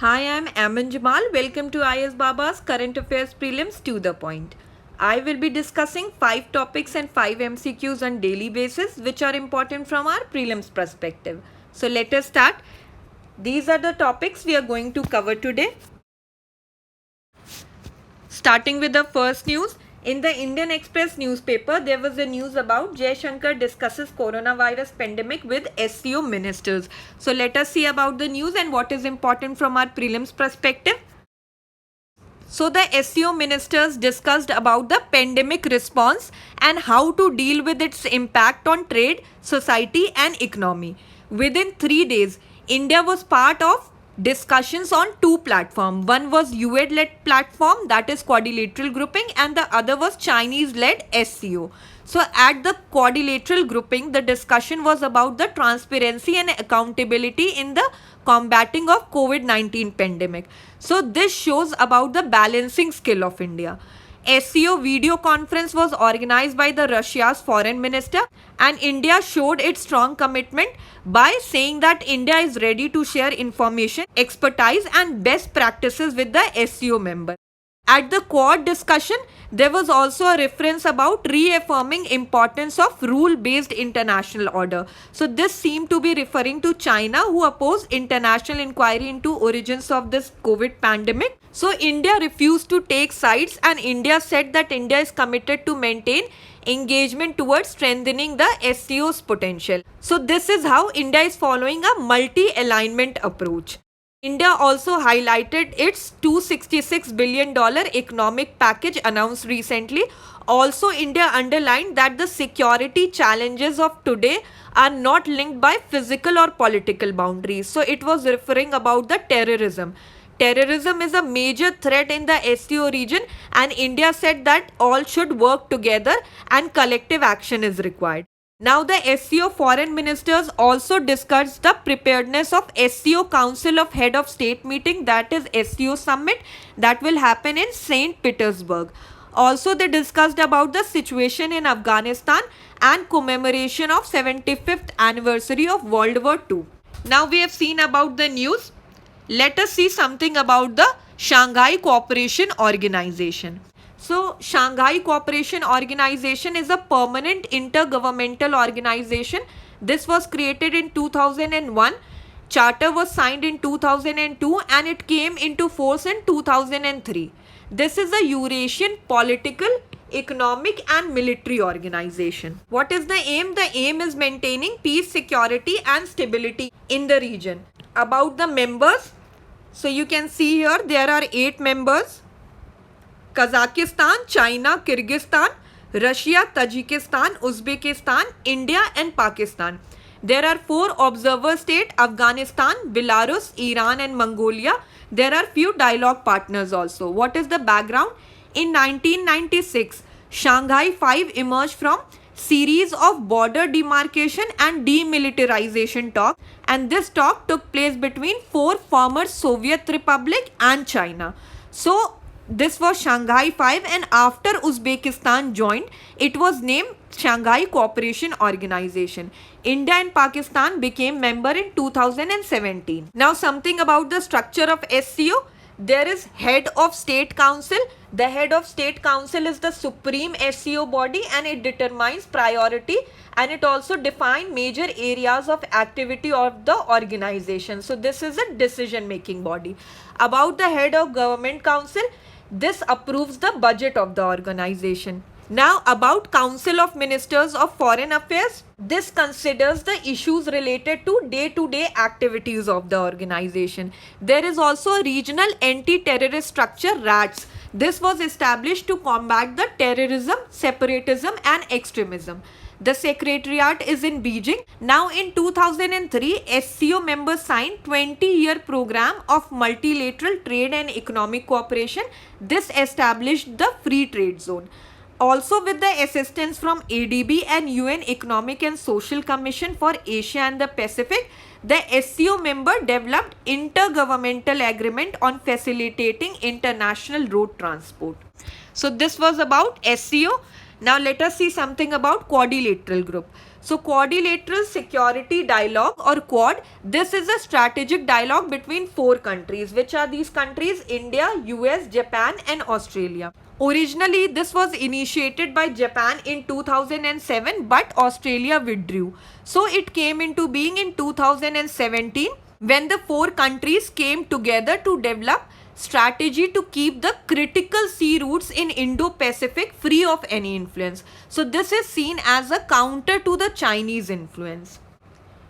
Hi, I'm Aman Jamal. Welcome to IS Baba's Current Affairs Prelims to the Point. I will be discussing 5 topics and 5 MCQs on daily basis which are important from our prelims perspective. So let us start. These are the topics we are going to cover today. Starting with the first news, in the Indian Express newspaper, there was a news about Jay Shankar discusses coronavirus pandemic with SCO ministers. So let us see about the news and what is important from our prelims perspective. So the SCO ministers discussed about the pandemic response and how to deal with its impact on trade, society and economy. Within 3 days, India was part of discussions on 2 platforms. One was UAID-led platform, that is quadrilateral grouping, and the other was Chinese-led SCO. So at the quadrilateral grouping, the discussion was about the transparency and accountability in the combating of COVID-19 pandemic. So this shows about the balancing skill of India. SCO video conference was organized by the Russia's foreign minister, and India showed its strong commitment by saying that India is ready to share information, expertise and best practices with the SCO member. At the Quad discussion, there was also a reference about reaffirming importance of rule-based international order. So this seemed to be referring to China, who opposed international inquiry into origins of this COVID pandemic. So India refused to take sides, and India said that India is committed to maintain engagement towards strengthening the SCO's potential. So this is how India is following a multi-alignment approach. India also highlighted its $266 billion economic package announced recently. Also, India underlined that the security challenges of today are not linked by physical or political boundaries. So, it was referring about the terrorism. Terrorism is a major threat in the SCO region, and India said that all should work together and collective action is required. Now the SCO foreign ministers also discussed the preparedness of SCO Council of Head of State meeting, that is SCO summit, that will happen in St. Petersburg. Also they discussed about the situation in Afghanistan and commemoration of 75th anniversary of World War II. Now we have seen about the news. Let us see something about the Shanghai Cooperation Organization. So, Shanghai Cooperation Organization is a permanent intergovernmental organization. This was created in 2001. Charter was signed in 2002 and it came into force in 2003. This is a Eurasian political, economic and military organization. What is the aim? The aim is maintaining peace, security and stability in the region. About the members, so you can see here there are 8 members. Kazakhstan, China, Kyrgyzstan, Russia, Tajikistan, Uzbekistan, India and Pakistan. There are 4 observer states: Afghanistan, Belarus, Iran and Mongolia. There are few dialogue partners also. What is the background? In 1996, Shanghai 5 emerged from series of border demarcation and demilitarization talks, and this talk took place between 4 former Soviet republics and China. So this was Shanghai 5, and after Uzbekistan joined, it was named Shanghai Cooperation Organization. India and Pakistan became member in 2017. Now something about the structure of SCO. There is Head of State Council. The Head of State Council is the supreme SCO body and it determines priority, and it also defines major areas of activity of the organization. So this is a decision making body. About the Head of Government Council, this approves the budget of the organization. Now about Council of Ministers of Foreign Affairs, this considers the issues related to day-to-day activities of the organization. There is also a regional anti-terrorist structure, RATS. This was established to combat the terrorism, separatism and extremism. The secretariat is in Beijing. Now in 2003, SCO members signed 20-year program of multilateral trade and economic cooperation. This established the free trade zone. Also with the assistance from ADB and UN Economic and Social Commission for Asia and the Pacific, the SCO member developed intergovernmental agreement on facilitating international road transport. So this was about SCO. Now let us see something about quadrilateral group. So Quadrilateral Security Dialogue or Quad, this is a strategic dialogue between four countries. Which are these countries? India, US, Japan and Australia. Originally, this was initiated by Japan in 2007, but Australia withdrew. So it came into being in 2017 when the four countries came together to develop strategy to keep the critical sea routes in Indo-Pacific free of any influence. So this is seen as a counter to the Chinese influence.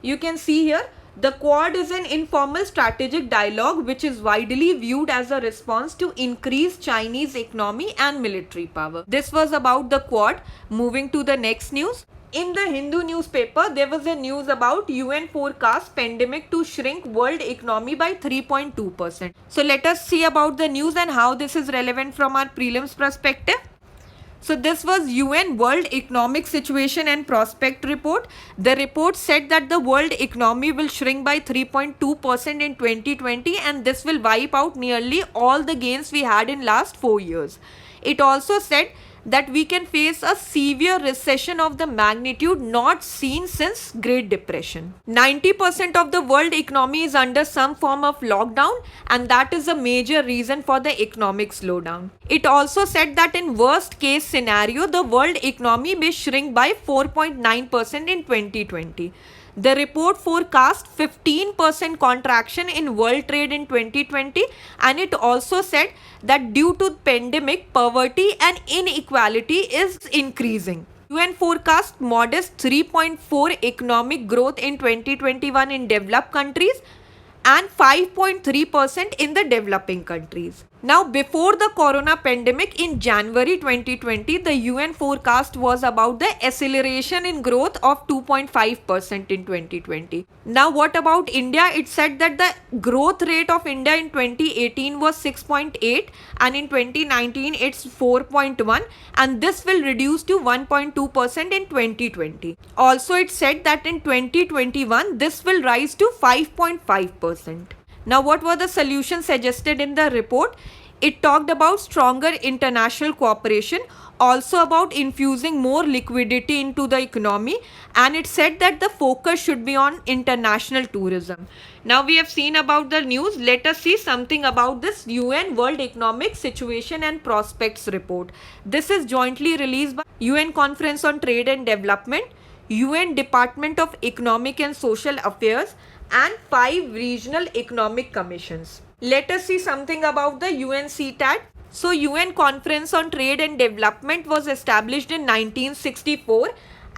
You can see here, the Quad is an informal strategic dialogue which is widely viewed as a response to increased Chinese economy and military power. This was about the Quad. Moving to the next news. In the Hindu newspaper, there was a news about UN forecast pandemic to shrink world economy by 3.2%. So let us see about the news and how this is relevant from our prelims perspective. So this was UN World Economic Situation and Prospect Report. The report said that the world economy will shrink by 3.2% in 2020 and this will wipe out nearly all the gains we had in last 4 years. It also said that we can face a severe recession of the magnitude not seen since Great Depression. 90% of the world economy is under some form of lockdown and that is a major reason for the economic slowdown. It also said that in worst case scenario, the world economy may shrink by 4.9% in 2020. The report forecast 15% contraction in world trade in 2020 and it also said that due to pandemic, poverty and inequality is increasing. UN forecast modest 3.4 economic growth in 2021 in developed countries and 5.3% in the developing countries. Now, before the corona pandemic in January 2020, the UN forecast was about the acceleration in growth of 2.5% in 2020. Now, what about India? It said that the growth rate of India in 2018 was 6.8 and in 2019 it's 4.1 and this will reduce to 1.2% in 2020. Also, it said that in 2021 this will rise to 5.5%. Now, what were the solutions suggested in the report? It talked about stronger international cooperation, also about infusing more liquidity into the economy, and it said that the focus should be on international tourism. Now, we have seen about the news. Let us see something about this UN World Economic Situation and Prospects report. This is jointly released by UN Conference on Trade and Development, UN Department of Economic and Social Affairs, and 5 regional economic commissions. Let us see something about the UNCTAD. So UN Conference on Trade and Development was established in 1964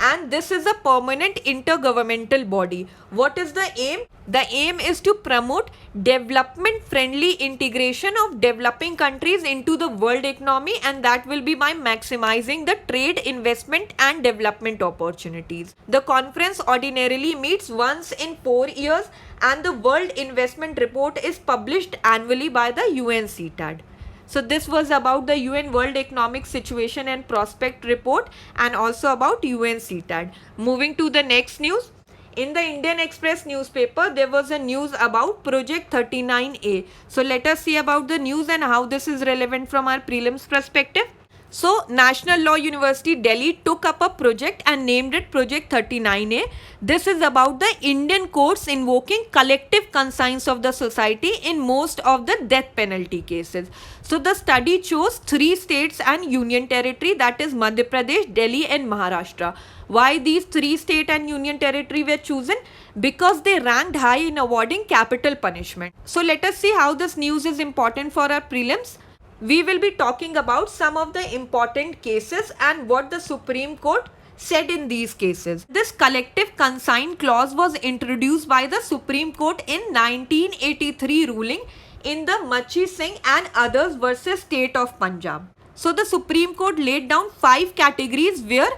and this is a permanent intergovernmental body. What is the aim? The aim is to promote development friendly integration of developing countries into the world economy and that will be by maximizing the trade, investment and development opportunities. The conference ordinarily meets once in 4 years and the World Investment Report is published annually by the UNCTAD. So this was about the UN World Economic Situation and Prospect Report and also about UNCTAD. Moving to the next news. In the Indian Express newspaper, there was a news about Project 39A. So let us see about the news and how this is relevant from our prelims perspective. So, National Law University Delhi took up a project and named it Project 39A. This is about the Indian courts invoking collective conscience of the society in most of the death penalty cases. So, the study chose 3 states and union territory, that is Madhya Pradesh, Delhi and Maharashtra. Why these 3 state and union territory were chosen? Because they ranked high in awarding capital punishment. So, let us see how this news is important for our prelims. We will be talking about some of the important cases and what the Supreme Court said in these cases. This collective consign clause was introduced by the Supreme Court in 1983 ruling in the Machi Singh and others versus State of Punjab. So the Supreme Court laid down 5 categories where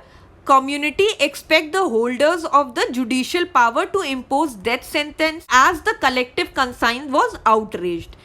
community expect the holders of the judicial power to impose death sentence as the collective consign was outraged.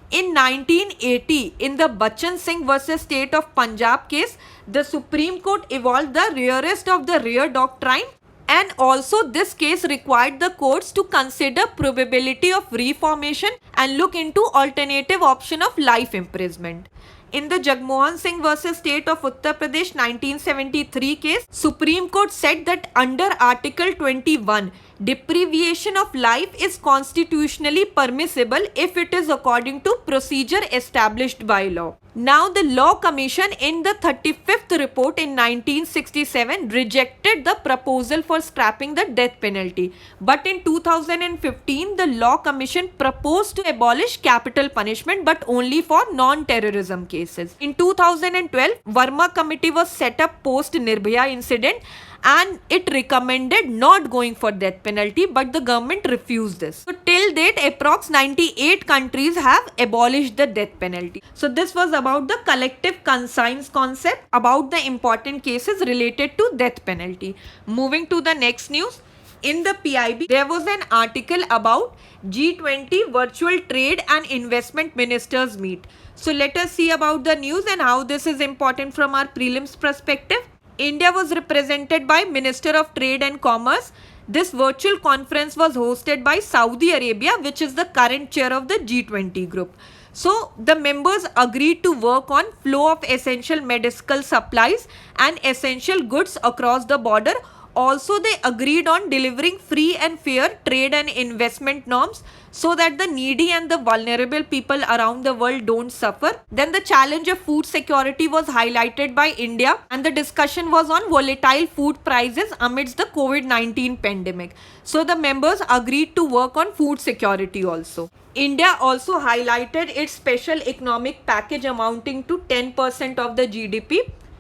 In 1980, in the Bachchan Singh versus State of Punjab case, the Supreme Court evolved the rarest of the rare doctrine, and also this case required the courts to consider probability of reformation and look into alternative option of life imprisonment. In the Jagmohan Singh versus State of Uttar Pradesh 1973 case, Supreme Court said that under Article 21, deprivation of life is constitutionally permissible if it is according to procedure established by law. Now, the Law Commission in the 35th report in 1967 rejected the proposal for scrapping the death penalty. But in 2015, the Law Commission proposed to abolish capital punishment but only for non-terrorism cases. In 2012, Verma Committee was set up post Nirbhaya incident and it recommended not going for death penalty, but the government refused this. So till date, approx 98 countries have abolished the death penalty. So this was about the collective conscience concept about the important cases related to death penalty. Moving to the next news. In the PIB, there was an article about G20 virtual trade and investment ministers meet. So let us see about the news and how this is important from our prelims perspective. India was represented by Minister of Trade and Commerce. This virtual conference was hosted by Saudi Arabia, which is the current chair of the G20 group. So the members agreed to work on flow of essential medical supplies and essential goods across the border. Also, they agreed on delivering free and fair trade and investment norms so that the needy and the vulnerable people around the world don't suffer. Then the challenge of food security was highlighted by India, and the discussion was on volatile food prices amidst the COVID-19 pandemic. So the members agreed to work on food security also. India also highlighted its special economic package amounting to 10% of the GDP.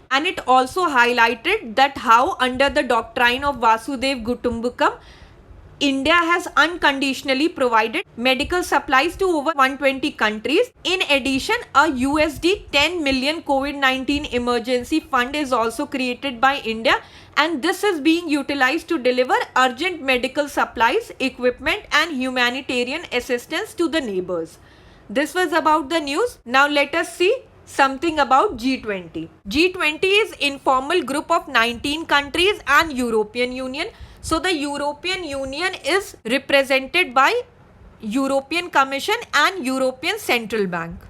And it also highlighted that how under the doctrine of Vasudhaiva Kutumbakam, India has unconditionally provided medical supplies to over 120 countries. In addition, a USD 10 million COVID-19 emergency fund is also created by India, and this is being utilized to deliver urgent medical supplies, equipment and humanitarian assistance to the neighbors. This was about the news. Now let us see something about G20. G20 is informal group of 19 countries and European Union. So the European Union is represented by European Commission and European Central Bank.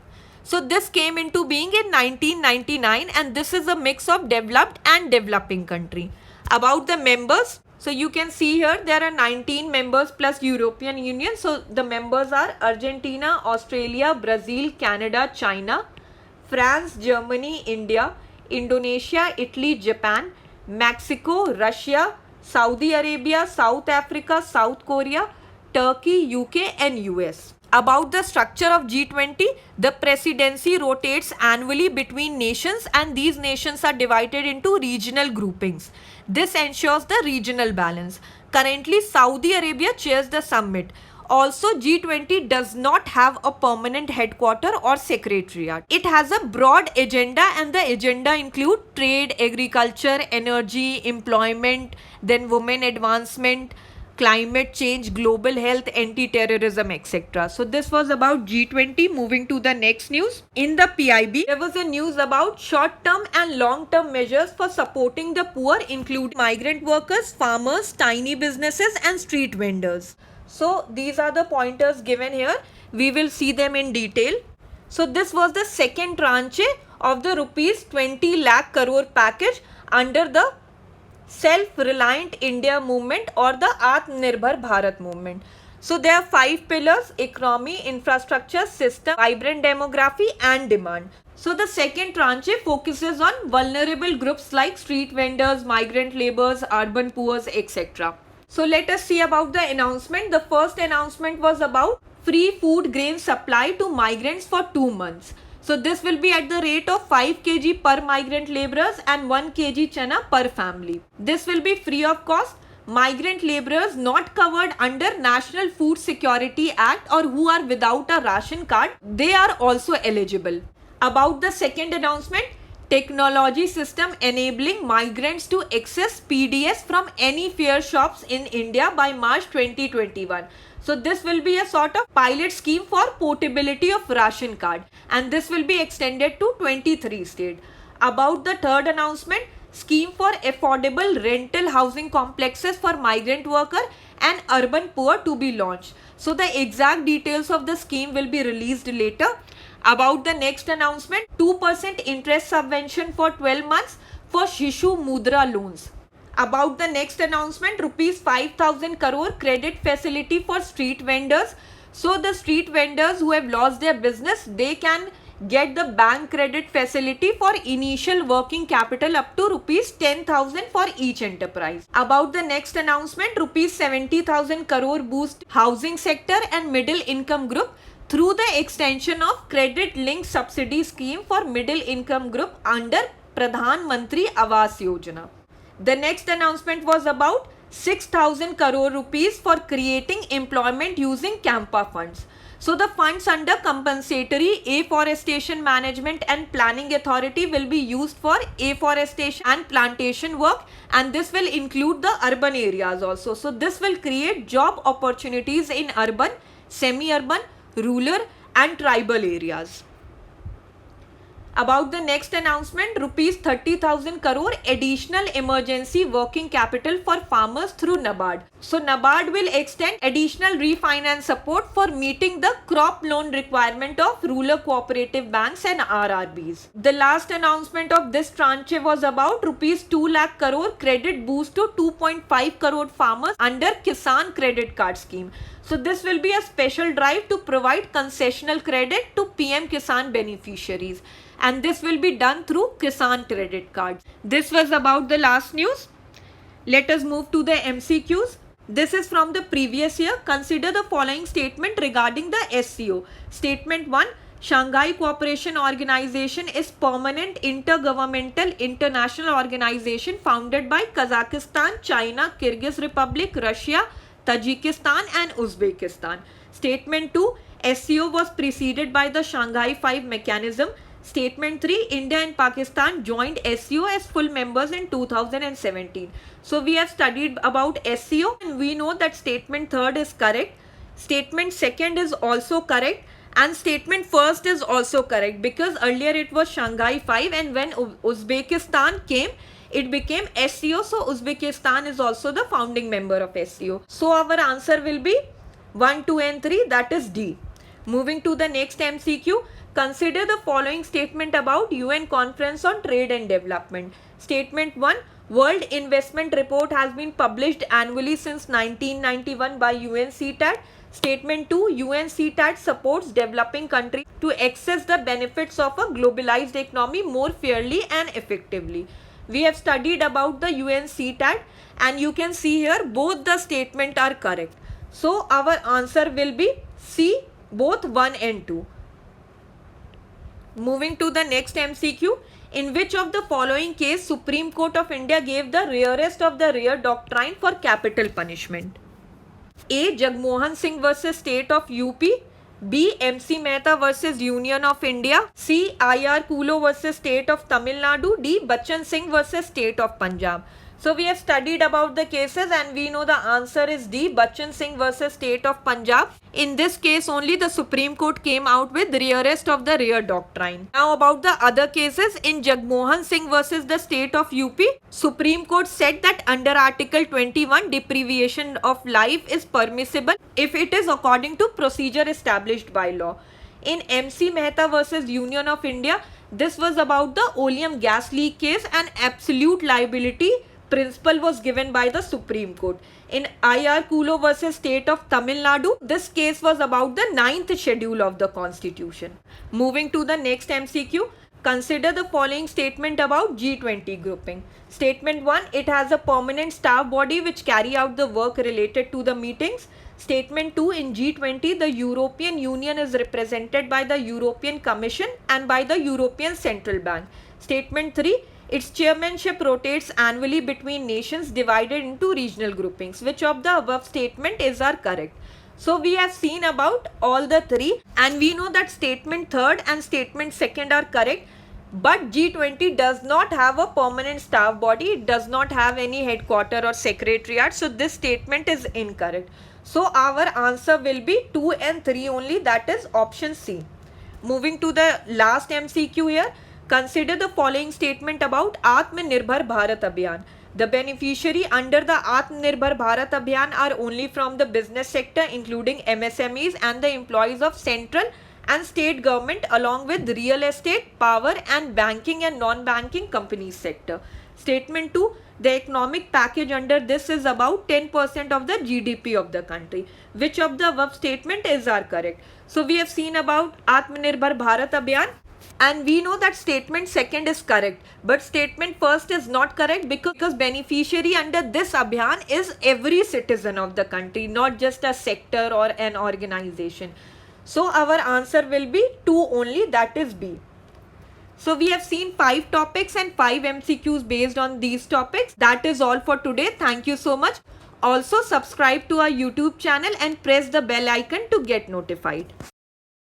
So this came into being in 1999 and this is a mix of developed and developing country. About the members, so you can see here there are 19 members plus European Union. So the members are Argentina, Australia, Brazil, Canada, China, France, Germany, India, Indonesia, Italy, Japan, Mexico, Russia, Saudi Arabia, South Africa, South Korea, Turkey, UK and US. About the structure of G20, the presidency rotates annually between nations and these nations are divided into regional groupings. This ensures the regional balance. Currently, Saudi Arabia chairs the summit. Also, G20 does not have a permanent headquarter or secretariat. It has a broad agenda and the agenda include trade, agriculture, energy, employment, then women advancement, climate change, global health, anti-terrorism, etc. So this was about G20. Moving to the next news. In the PIB, there was a news about short-term and long-term measures for supporting the poor, including migrant workers, farmers, tiny businesses and street vendors. So these are the pointers given here. We will see them in detail. So this was the second tranche of the rupees 20 lakh crore package under the Self-Reliant India movement or the Atmanirbhar Bharat movement. So there are 5 pillars: economy, infrastructure, system, vibrant demography and demand. So the second tranche focuses on vulnerable groups like street vendors, migrant laborers, urban poor, etc. So let us see about the announcement. The first announcement was about free food grain supply to migrants for 2 months. So this will be at the rate of 5 kg per migrant laborers and 1 kg chana per family. This will be free of cost. Migrant laborers not covered under National Food Security Act or who are without a ration card, they are also eligible. About the second announcement, technology system enabling migrants to access PDS from any fare shops in India by March 2021. So this will be a sort of pilot scheme for portability of ration card and this will be extended to 23 states. About the third announcement, scheme for affordable rental housing complexes for migrant worker and urban poor to be launched. So the exact details of the scheme will be released later. About the next announcement, 2% interest subvention for 12 months for Shishu Mudra loans. About the next announcement, rupees 5,000 crore credit facility for street vendors. So the street vendors who have lost their business, they can get the bank credit facility for initial working capital up to rupees 10,000 for each enterprise. About the next announcement, rupees 70,000 crore boost housing sector and middle income group through the extension of credit linked subsidy scheme for middle income group under Pradhan Mantri Awas Yojana. The next announcement was about 6,000 crore rupees for creating employment using Campa funds. So the funds under compensatory afforestation management and planning authority will be used for afforestation and plantation work, and this will include the urban areas also. So this will create job opportunities in urban, semi-urban, rural and tribal areas. About the next announcement, rupees 30,000 crore additional emergency working capital for farmers through NABARD. So NABARD will extend additional refinance support for meeting the crop loan requirement of rural cooperative banks and RRBs. The last announcement of this tranche was about rupees 2 lakh crore credit boost to 2.5 crore farmers under Kisan Credit Card Scheme. So this will be a special drive to provide concessional credit to PM Kisan beneficiaries, and this will be done through Kisan credit cards. This was about the last news. Let us move to the MCQs. This is from the previous year. Consider the following statement regarding the SCO. Statement 1. Shanghai Cooperation Organization is permanent intergovernmental international organization founded by Kazakhstan, China, Kyrgyz Republic, Russia, Tajikistan and Uzbekistan. Statement 2. SCO was preceded by the Shanghai 5 mechanism. Statement 3. India and Pakistan joined SCO as full members in 2017. So we have studied about SCO and we know that statement 3rd is correct. Statement 2nd is also correct and statement 1st is also correct, because earlier it was Shanghai 5 and when Uzbekistan came, it became SCO. So Uzbekistan is also the founding member of SCO. So our answer will be 1, 2 and 3, that is D. Moving to the next MCQ. Consider the following statement about UN Conference on Trade and Development. Statement 1. World Investment Report has been published annually since 1991 by UNCTAD. Statement 2. UNCTAD supports developing countries to access the benefits of a globalized economy more fairly and effectively. We have studied about the UNCTAD and you can see here both the statements are correct. So our answer will be C, both 1 and 2. Moving to the next MCQ. In which of the following case Supreme Court of India gave the rarest of the rare doctrine for capital punishment? A. Jagmohan Singh versus State of UP. B. MC Mehta versus Union of India. C. IR Kulo versus State of Tamil Nadu. D. Bachchan Singh versus State of Punjab. So we have studied about the cases and we know the answer is D. Bachchan Singh versus State of Punjab. In this case only the Supreme Court came out with rarest of the rare doctrine. Now about the other cases, in Jagmohan Singh versus the State of UP, Supreme Court said that under Article 21 deprivation of life is permissible if it is according to procedure established by law. In MC Mehta versus Union of India, this was about the oleum gas leak case and absolute liability principle was given by the Supreme Court. In IR Kulo versus State of Tamil Nadu, this case was about the 9th schedule of the Constitution. Moving to the next MCQ, consider the following statement about G20 grouping. Statement 1, it has a permanent staff body which carry out the work related to the meetings. Statement 2, in G20, the European Union is represented by the European Commission and by the European Central Bank. Statement 3, its chairmanship rotates annually between nations divided into regional groupings. Which of the above statement is correct? So we have seen about all the three and we know that statement 3rd and statement 2nd are correct. But G20 does not have a permanent staff body. It does not have any headquarter or secretariat. So this statement is incorrect. So our answer will be 2 and 3 only, that is option C. Moving to the last MCQ here. Consider the following statement about Atmanirbhar Bharat Abhiyan. The beneficiary under the Atmanirbhar Bharat Abhiyan are only from the business sector including MSMEs and the employees of central and state government along with real estate, power and banking and non-banking companies sector. Statement 2, the economic package under this is about 10% of the GDP of the country. Which of the above statement is are correct? So we have seen about Atmanirbhar Bharat Abhiyan, and we know that statement second is correct, but statement first is not correct because beneficiary under this abhiyan is every citizen of the country, not just a sector or an organization. So our answer will be 2 only, that is B. So we have seen 5 topics and 5 MCQs based on these topics. That is all for today. Thank you so much. Also subscribe to our YouTube channel and press the bell icon to get notified.